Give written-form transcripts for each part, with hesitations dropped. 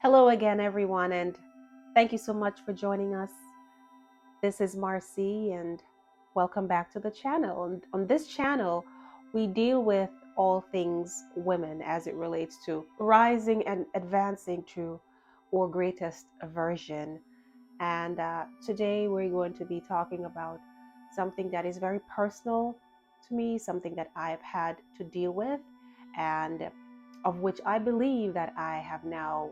Hello again, everyone, and thank you so much for joining us. This is Marcy, and welcome back to the channel. And on this channel, we deal with all things women as it relates to rising and advancing to our greatest version. And today, we're going to be talking about something that is very personal to me, something that I've had to deal with, and of which I believe that I have now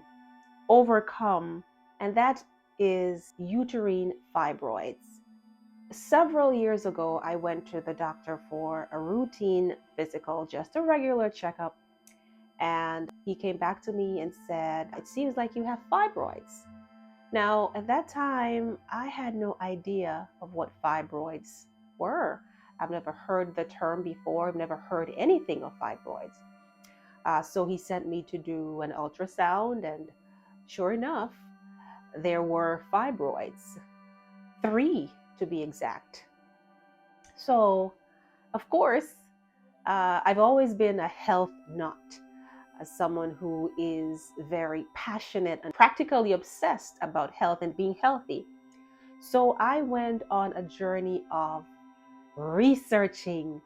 overcome, and that is uterine fibroids. Several years ago, I went to the doctor for a routine physical, just a regular checkup, and he came back to me and said, "It seems like you have fibroids." Now, at that time, I had no idea of what fibroids were. I've never heard the term before, I've never heard anything of fibroids. So he sent me to do an ultrasound, and sure enough, there were fibroids, 3 to be exact. So, of course, I've always been a health nut, as someone who is very passionate and practically obsessed about health and being healthy. So I went on a journey of researching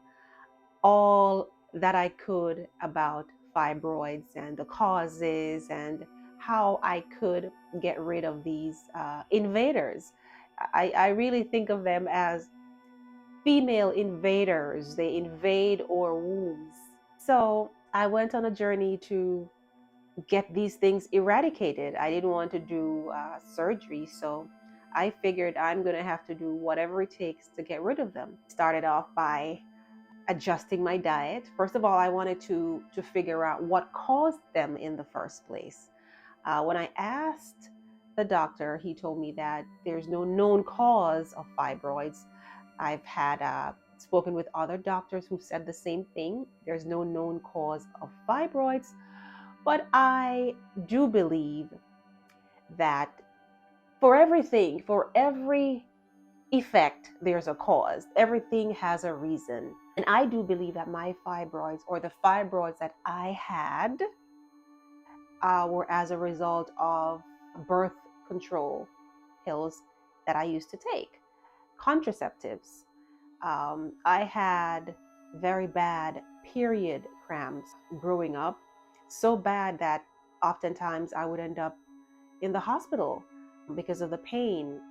all that I could about fibroids and the causes and how I could get rid of these invaders. I really think of them as female invaders. They invade our wombs. So I went on a journey to get these things eradicated. I didn't want to do surgery, so I figured I'm going to have to do whatever it takes to get rid of them. Started off by adjusting my diet. First of all, I wanted to figure out what caused them in the first place. When I asked the doctor, he told me that there's no known cause of fibroids. I've had spoken with other doctors who said the same thing. There's no known cause of fibroids, but I do believe that for everything, for every effect, there's a cause. Everything has a reason. And I do believe that my fibroids, or the fibroids that I had, were as a result of birth control pills that I used to take, contraceptives. I had very bad period cramps growing up, so bad that oftentimes I would end up in the hospital because of the pain.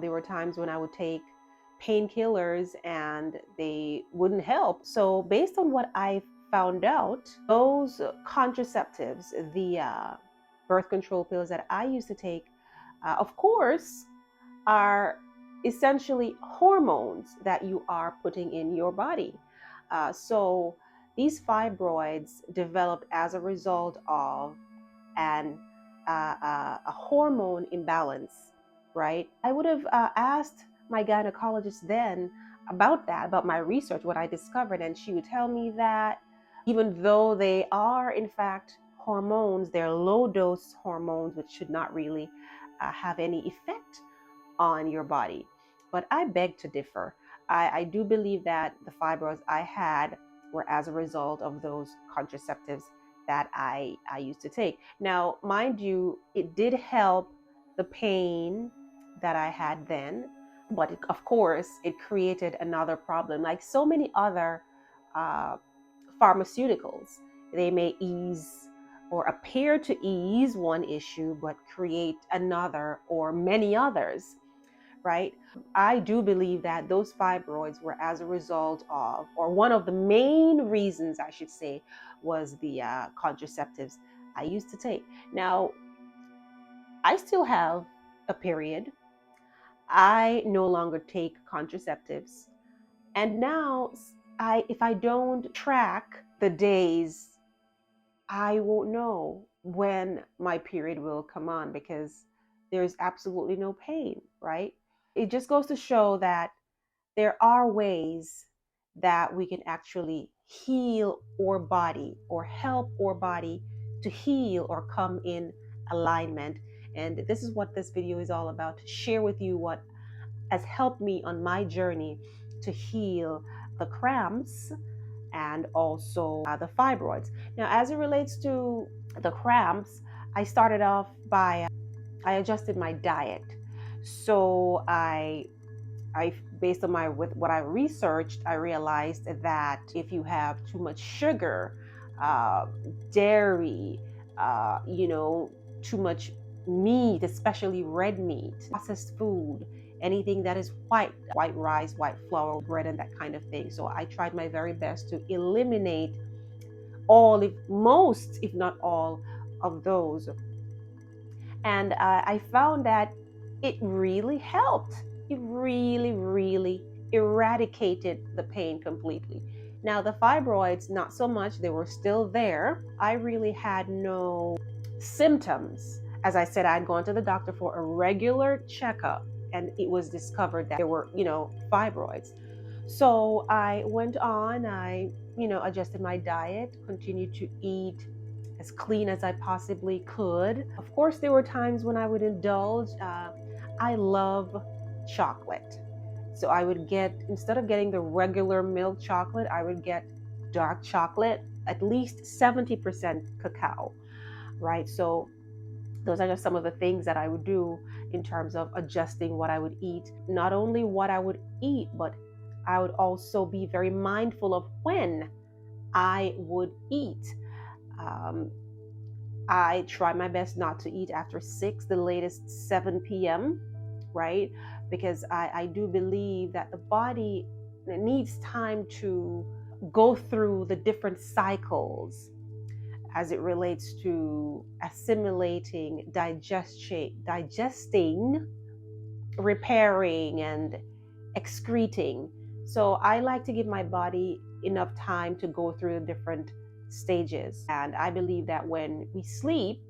There were times when I would take painkillers and they wouldn't help. So, based on what I found out, those contraceptives, the birth control pills that I used to take, of course, are essentially hormones that you are putting in your body. So, these fibroids developed as a result of an a hormone imbalance, right? I would have asked my gynecologist then about that, about my research, what I discovered, and she would tell me that even though they are, in fact, hormones, they're low dose hormones, which should not really have any effect on your body. But I beg to differ. I do believe that the fibroids I had were as a result of those contraceptives that I used to take. Now, mind you, it did help the pain that I had then, but of course, it created another problem. Like so many other uh, pharmaceuticals, they may ease or appear to ease one issue, but create another or many others, right? I do believe that those fibroids were as a result of, or one of the main reasons, I should say, was the contraceptives I used to take. Now, I still have a period. I no longer take contraceptives. And now, if I don't track the days, I won't know when my period will come on because there's absolutely no pain, right? It just goes to show that there are ways that we can actually heal our body or help our body to heal or come in alignment. And this is what this video is all about, to share with you what has helped me on my journey to heal the cramps and also the fibroids. Now, as it relates to the cramps, I started off by I adjusted my diet. So I based on with what I researched, I realized that if you have too much sugar, uh, dairy, you know, too much meat, especially red meat, processed food, anything that is white rice, white flour, bread, and that kind of thing. So I tried my very best to eliminate all, if most, if not all, of those. And I found that it really helped. It really eradicated the pain completely. Now, the fibroids, not so much, they were still there. I really had no symptoms. As I said, I'd gone to the doctor for a regular checkup, and it was discovered that there were, fibroids. So I went on, adjusted my diet, continued to eat as clean as I possibly could. Of course, there were times when I would indulge. I love chocolate. So I would get, instead of getting the regular milk chocolate, I would get dark chocolate, at least 70% cacao, right? So those are just some of the things that I would do in terms of adjusting what I would eat. Not only what I would eat, but I would also be very mindful of when I would eat. Um, I try my best not to eat after 6, the latest 7 p.m., right? Because I do believe that the body needs time to go through the different cycles as it relates to assimilating, digesting, repairing, and excreting. So I like to give my body enough time to go through the different stages. And I believe that when we sleep,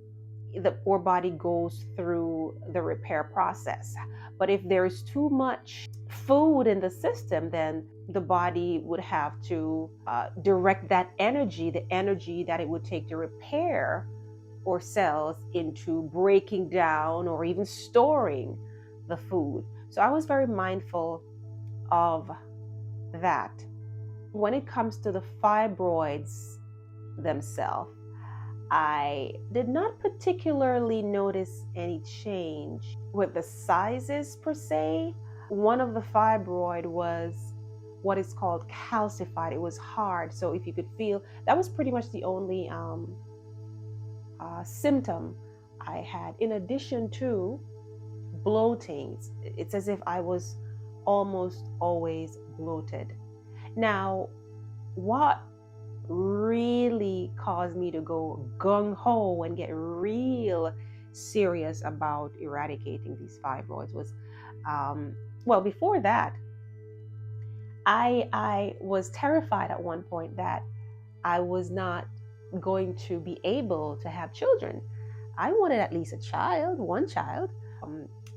the poor body goes through the repair process. But if there's too much food in the system, then the body would have to direct that energy, the energy that it would take to repair or cells, into breaking down or even storing the food. So I was very mindful of that. When it comes to the fibroids themselves, I did not particularly notice any change with the sizes per se. One of the fibroid was what is called calcified. It was hard. So if you could feel, that was pretty much the only symptom I had, in addition to bloating. It's as if I was almost always bloated. Now, what really caused me to go gung-ho and get real serious about eradicating these fibroids was, well, before that, I was terrified at one point that I was not going to be able to have children. I wanted at least one child.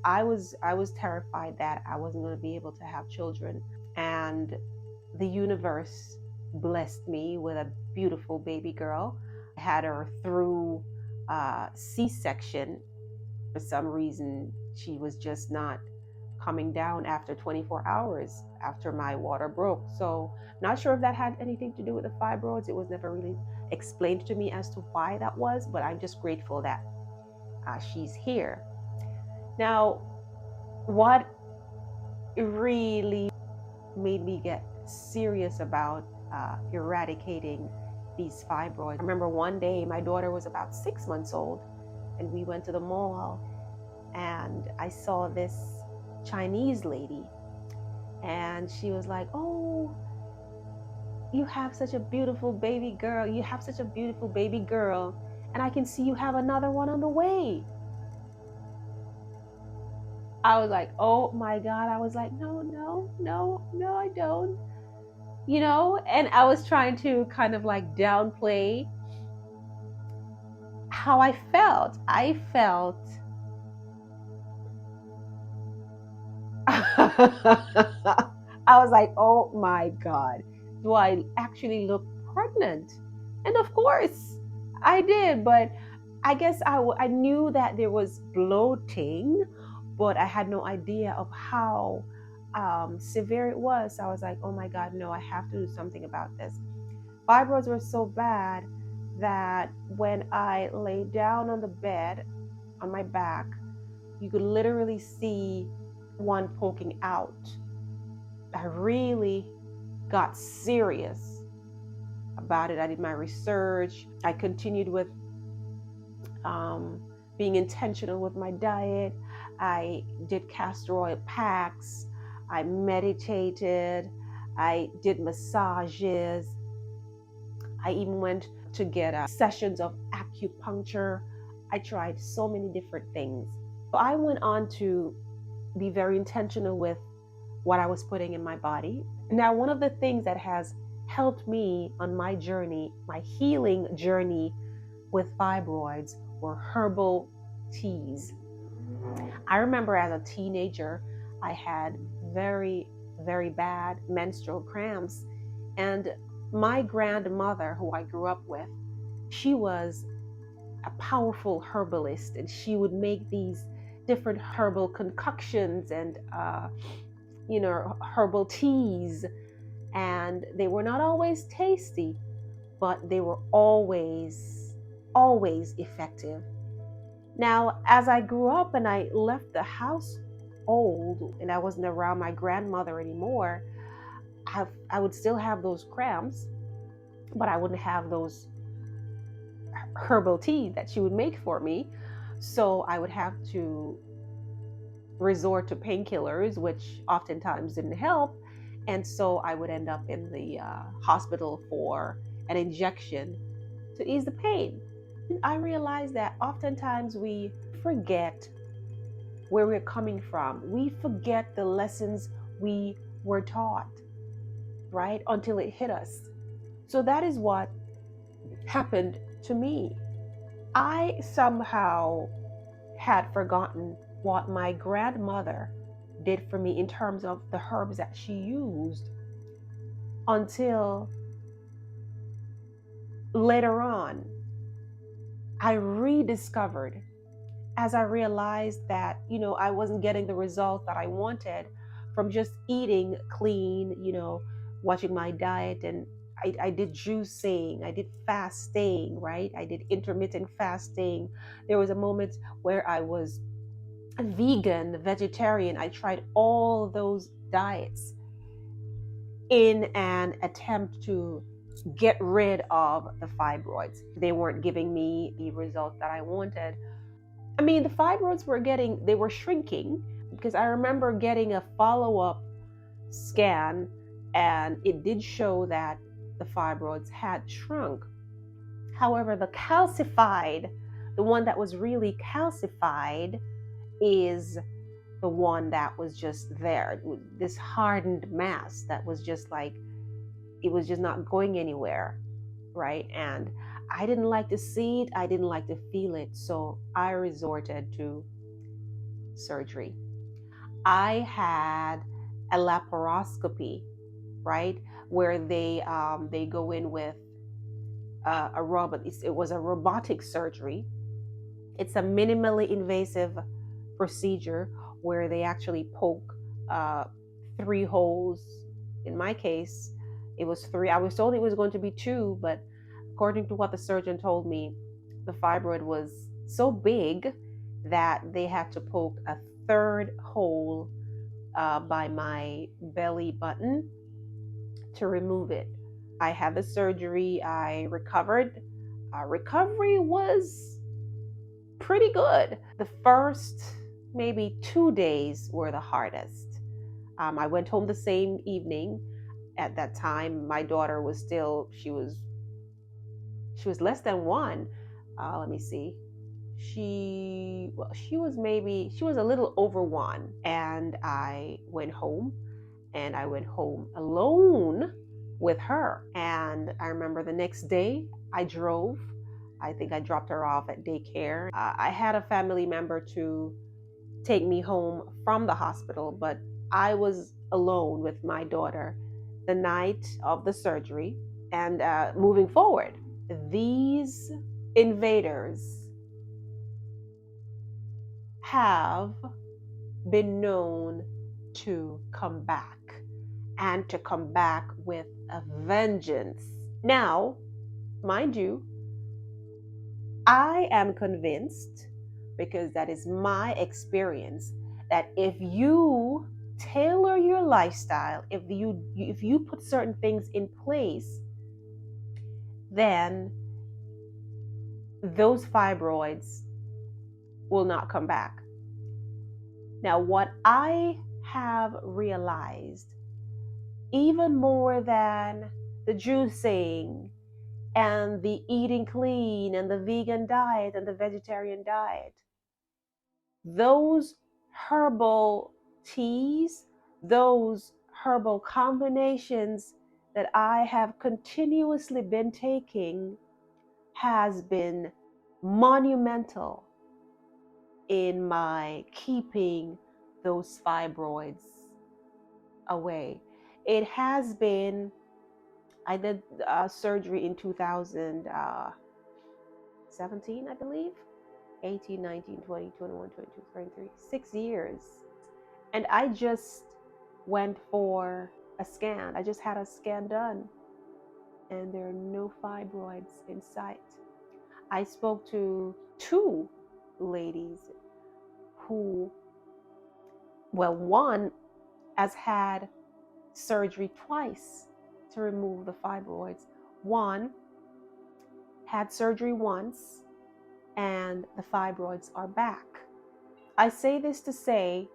I was terrified that I wasn't going to be able to have children, and the universe blessed me with a beautiful baby girl. I had her through C-section. For some reason, she was just not coming down after 24 hours after my water broke. So not sure if that had anything to do with the fibroids. It was never really explained to me as to why that was, but I'm just grateful that she's here. Now, what really made me get serious about eradicating these fibroids. I remember one day my daughter was about 6 months old, and we went to the mall, and I saw this Chinese lady, and she was like, "Oh, you have such a beautiful baby girl. You have such a beautiful baby girl, and I can see you have another one on the way." I was like, "Oh my God." I was like, no, I don't. And I was trying to kind of like downplay how I felt. I was like, oh my God, do I actually look pregnant? And of course I did, but I guess I knew that there was bloating, but I had no idea of how severe it was. So I was like, oh my God, no, I have to do something about this. Fibroids were so bad that when I lay down on the bed on my back, you could literally see one poking out. I really got serious about it. I did my research. I continued with being intentional with my diet. I did castor oil packs. I meditated. I did massages. I even went to get sessions of acupuncture. I tried so many different things. So I went on to be very intentional with what I was putting in my body. Now, one of the things that has helped me on my journey, my healing journey with fibroids, were herbal teas. I remember as a teenager, I had very, very bad menstrual cramps. And my grandmother, who I grew up with, she was a powerful herbalist, and she would make these different herbal concoctions and herbal teas, and they were not always tasty, but they were always effective. Now, as I grew up and I left the household and I wasn't around my grandmother anymore, I would still have those cramps, but I wouldn't have those herbal tea that she would make for me. So I would have to resort to painkillers, which oftentimes didn't help. And so I would end up in the hospital for an injection to ease the pain. I realized that oftentimes we forget where we're coming from. We forget the lessons we were taught, right? Until it hit us. So that is what happened to me. I somehow had forgotten what my grandmother did for me in terms of the herbs that she used until later on I rediscovered, as I realized that, I wasn't getting the results that I wanted from just eating clean, watching my diet. And I did juicing, I did fasting, right? I did intermittent fasting. There was a moment where I was vegan, vegetarian. I tried all those diets in an attempt to get rid of the fibroids. They weren't giving me the results that I wanted. I mean, the fibroids they were shrinking, because I remember getting a follow-up scan and it did show that the fibroids had shrunk. However, the one that was really calcified is the one that was just there, this hardened mass that was just like, it was just not going anywhere, right? And I didn't like to see it, I didn't like to feel it, so I resorted to surgery. I had a laparoscopy, right, where they go in with a robot. It was a robotic surgery. It's a minimally invasive procedure where they actually poke 3 holes. In my case, it was 3. I was told it was going to be 2, but according to what the surgeon told me, the fibroid was so big that they had to poke a 3rd hole by my belly button to remove it. I had the surgery. I recovered. Recovery was pretty good. The first maybe 2 days were the hardest. I went home the same evening. At that time, my daughter was still, she was less than 1. Let me see. She was a little over 1. And I went home alone with her. And I remember the next day I drove. I think I dropped her off at daycare. I had a family member to take me home from the hospital, but I was alone with my daughter the night of the surgery. And moving forward, these invaders have been known to come back, and to come back with a vengeance. Now, mind you, I am convinced, because that is my experience, that if you tailor your lifestyle, if you put certain things in place, then those fibroids will not come back. Now, what I have realized, even more than the juicing and the eating clean and the vegan diet and the vegetarian diet, those herbal teas, those herbal combinations that I have continuously been taking has been monumental in my keeping those fibroids away. It has been, I did surgery in 2017, I believe. 18, 19, 20, 21, 22, 23, 6 years. And I just went for a scan. I just had a scan done, and there are no fibroids in sight. I spoke to 2 ladies who, well, one has had surgery twice to remove the fibroids. One had surgery once, and the fibroids are back. I say this to say,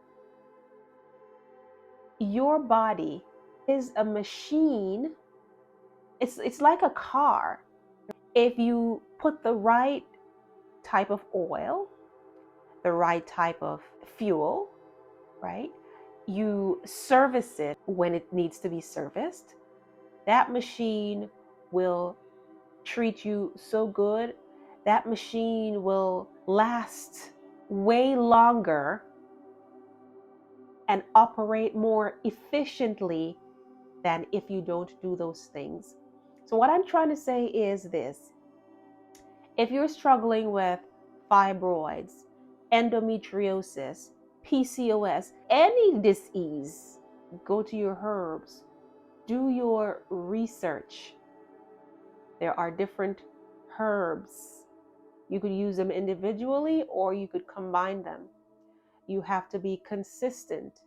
your body is a machine. It's like a car. If you put the right type of oil, the right type of fuel, right? You service it when it needs to be serviced, that machine will treat you so good. That machine will last way longer and operate more efficiently than if you don't do those things. So what I'm trying to say is this: if you're struggling with fibroids, endometriosis, PCOS, any disease, go to your herbs. Do your research. There are different herbs. You could use them individually or you could combine them. You have to be consistent,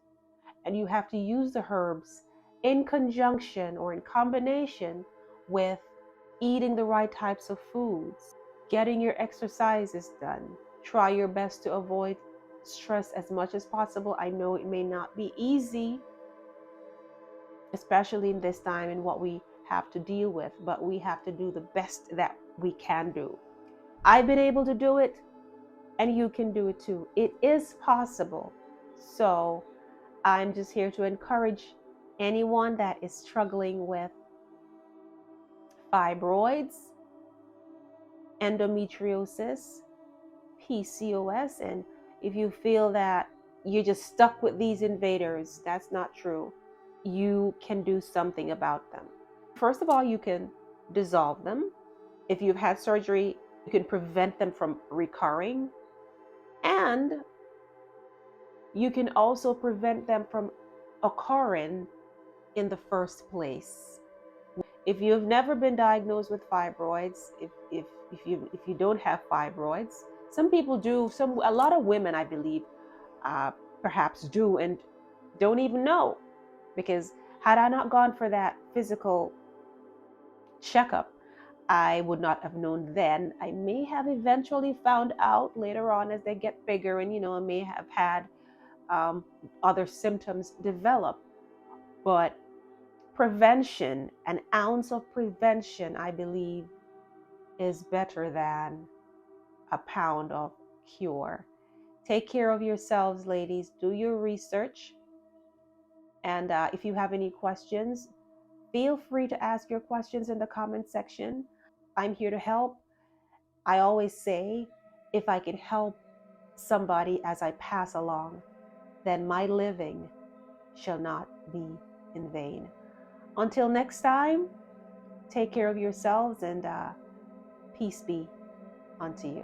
and you have to use the herbs in conjunction or in combination with eating the right types of foods, getting your exercises done. Try your best to avoid stress as much as possible. I know it may not be easy, especially in this time and what we have to deal with, but we have to do the best that we can do. I've been able to do it, and you can do it too. It is possible. So I'm just here to encourage anyone that is struggling with fibroids, endometriosis, PCOS, and if you feel that you're just stuck with these invaders, that's not true. You can do something about them. First of all, you can dissolve them. If you've had surgery, you can prevent them from recurring, and you can also prevent them from occurring in the first place. If you've never been diagnosed with fibroids, if you don't have fibroids, some people do. A lot of women, I believe, perhaps do and don't even know, because had I not gone for that physical checkup, I would not have known then. I may have eventually found out later on as they get bigger, and I may have had other symptoms develop. But prevention, an ounce of prevention, I believe, is better than a pound of cure. Take care of yourselves, ladies. Do your research. And if you have any questions, feel free to ask your questions in the comment section. I'm here to help. I always say, if I can help somebody as I pass along, then my living shall not be in vain. Until next time, take care of yourselves, and peace be unto you.